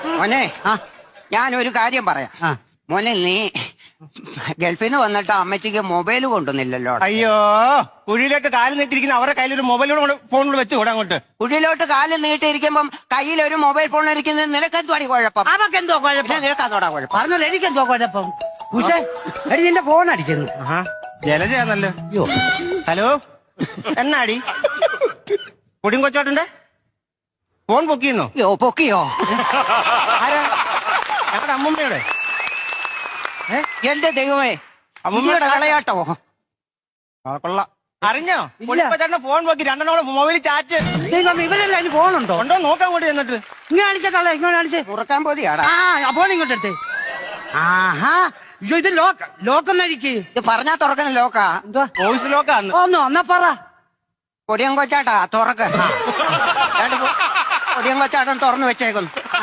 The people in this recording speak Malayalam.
മോനെ ഞാനൊരു കാര്യം പറയാം. മോനെ നീ ഗൾഫിൽ നിന്ന് വന്നിട്ട് അമ്മച്ചിക്ക് മൊബൈൽ കൊണ്ടുവന്നില്ലല്ലോ. അയ്യോ, കുഴിയിലോട്ട് കാല് നീട്ടിരിക്കുന്ന അവരുടെ കയ്യിലൊരു മൊബൈലോട് ഫോണിൽ വെച്ച് കൂടെ അങ്ങോട്ട്. കുഴിയിലോട്ട് കാല് നീട്ടിയിരിക്കുമ്പം കയ്യിലൊരു മൊബൈൽ ഫോൺ ഇരിക്കുന്നത് നിനക്കെന്തുവാടി കുഴപ്പം? അതൊക്കെന്തോ കുഴപ്പം? നിനക്കതോടാ കുഴപ്പം? പറഞ്ഞല്ലോ എനിക്കെന്തോ കുഴപ്പം? പക്ഷേ എടി നിന്റെ ഫോൺ അടിക്കുന്നു. ജലജയാന്നല്ലോ. അയ്യോ, ഹലോ, എന്നാടി കുടിയും കൊച്ചോട്ടന്റെ ഫോൺ പൊക്കിയെന്നോ? യോ പൊക്കിയോ? ആരാ? ഞങ്ങളുടെ അമ്മൂമ്മയുടെ. എന്റെ ദൈവമേ, അമ്മൂമ്മയുടെ കളയാട്ടോ. കൊള്ളാം. അറിഞ്ഞോ? കൊച്ചോട്ടന്റെ ഫോൺ പൊക്കി, രണ്ടെണ്ണോടെ മൊബൈലിൽ ചാറ്റ്. ഇവരല്ല അതിന് ഫോണുണ്ടോ? ഉണ്ടോ നോക്കാൻ കൂടി എന്നിട്ട് ഇങ്ങനെ കാണിച്ചേ, ഇങ്ങനെ കാണിച്ചേ. മുറുക്കാൻ പോതിയാടാ. ആ ഫോൺ ഇങ്ങോട്ട് എടുത്തേ. ആഹാ, അയ്യോ ഇത് ലോക്കെന്നായിരിക്കും. ഇത് പറഞ്ഞാ തുറക്കുന്ന ലോക്കാ. എന്തുവാ വോയിസ് ലോക്കാന്ന്? ഒന്നോ എന്നാ പറ. കൊടിയം കൊച്ചാട്ടാ തുറക്ക. കൊടിയം കൊച്ചാട്ടൻ തുറന്നു വെച്ചേക്കുന്നു.